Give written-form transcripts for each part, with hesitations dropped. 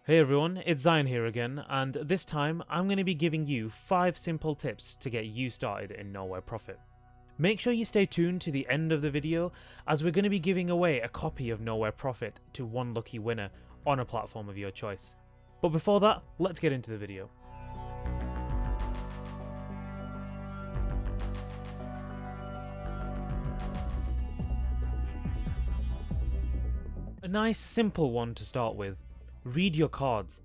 Hey everyone, it's Zayaan here again, and this time I'm going to be giving you 5 simple tips to get you started in Nowhere Profit. Make sure you stay tuned to the end of the video, as we're going to be giving away a copy of Nowhere Profit to one lucky winner on a platform of your choice. But before that, let's get into the video. A nice simple one to start with. Read your cards.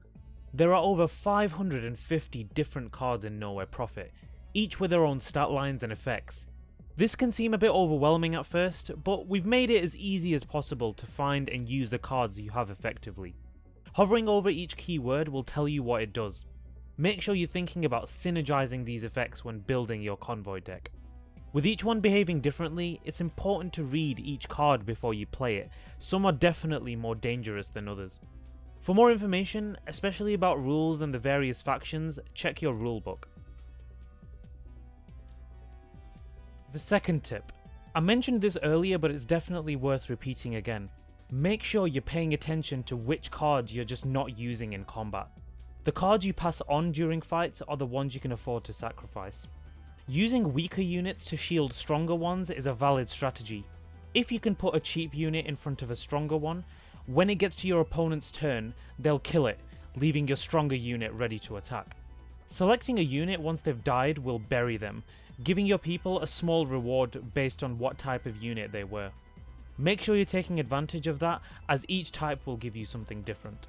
There are over 550 different cards in Nowhere Profit, each with their own stat lines and effects. This can seem a bit overwhelming at first, but we've made it as easy as possible to find and use the cards you have effectively. Hovering over each keyword will tell you what it does. Make sure you're thinking about synergizing these effects when building your convoy deck. With each one behaving differently, it's important to read each card before you play it. Some are definitely more dangerous than others. For more information, especially about rules and the various factions, check your rulebook. The second tip. I mentioned this earlier, but it's definitely worth repeating again. Make sure you're paying attention to which cards you're just not using in combat. The cards you pass on during fights are the ones you can afford to sacrifice. Using weaker units to shield stronger ones is a valid strategy. If you can put a cheap unit in front of a stronger one, when it gets to your opponent's turn, they'll kill it, leaving your stronger unit ready to attack. Selecting a unit once they've died will bury them, giving your people a small reward based on what type of unit they were. Make sure you're taking advantage of that, as each type will give you something different.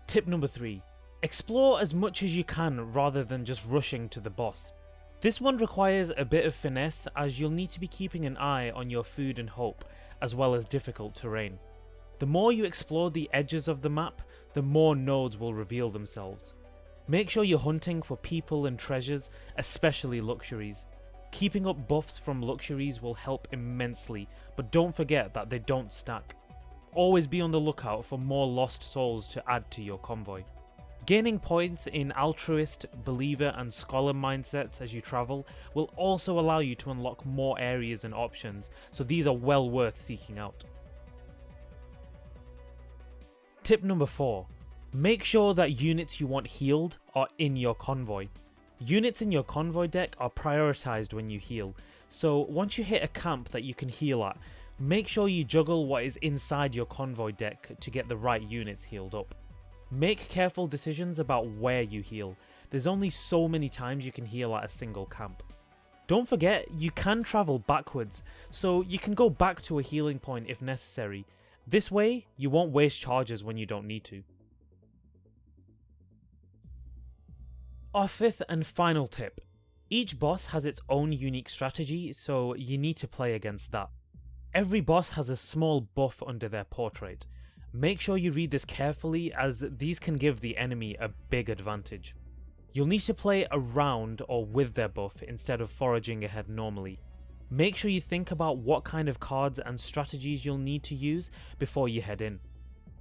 Tip number 3. Explore as much as you can rather than just rushing to the boss. This one requires a bit of finesse, as you'll need to be keeping an eye on your food and hope, as well as difficult terrain. The more you explore the edges of the map, the more nodes will reveal themselves. Make sure you're hunting for people and treasures, especially luxuries. Keeping up buffs from luxuries will help immensely, but don't forget that they don't stack. Always be on the lookout for more lost souls to add to your convoy. Gaining points in altruist, believer and scholar mindsets as you travel will also allow you to unlock more areas and options, so these are well worth seeking out. Tip number 4. Make sure that units you want healed are in your convoy. Units in your convoy deck are prioritized when you heal, so once you hit a camp that you can heal at, make sure you juggle what is inside your convoy deck to get the right units healed up. Make careful decisions about where you heal. There's only so many times you can heal at a single camp. Don't forget, you can travel backwards, so you can go back to a healing point if necessary. This way, you won't waste charges when you don't need to. Our 5th and final tip. Each boss has its own unique strategy, so you need to play against that. Every boss has a small buff under their portrait. Make sure you read this carefully, as these can give the enemy a big advantage. You'll need to play around or with their buff instead of foraging ahead normally. Make sure you think about what kind of cards and strategies you'll need to use before you head in.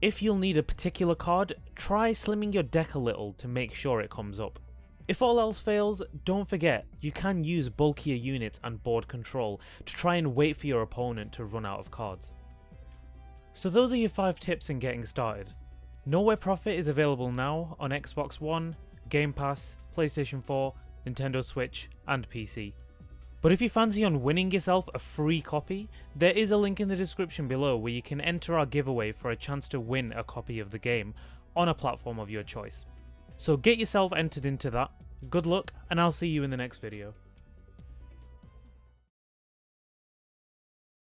If you'll need a particular card, try slimming your deck a little to make sure it comes up. If all else fails, don't forget you can use bulkier units and board control to try and wait for your opponent to run out of cards. So those are your 5 tips in getting started. Nowhere Profit is available now on Xbox One, Game Pass, PlayStation 4, Nintendo Switch and PC. But if you fancy on winning yourself a free copy, there is a link in the description below where you can enter our giveaway for a chance to win a copy of the game on a platform of your choice. So get yourself entered into that. Good luck, and I'll see you in the next video.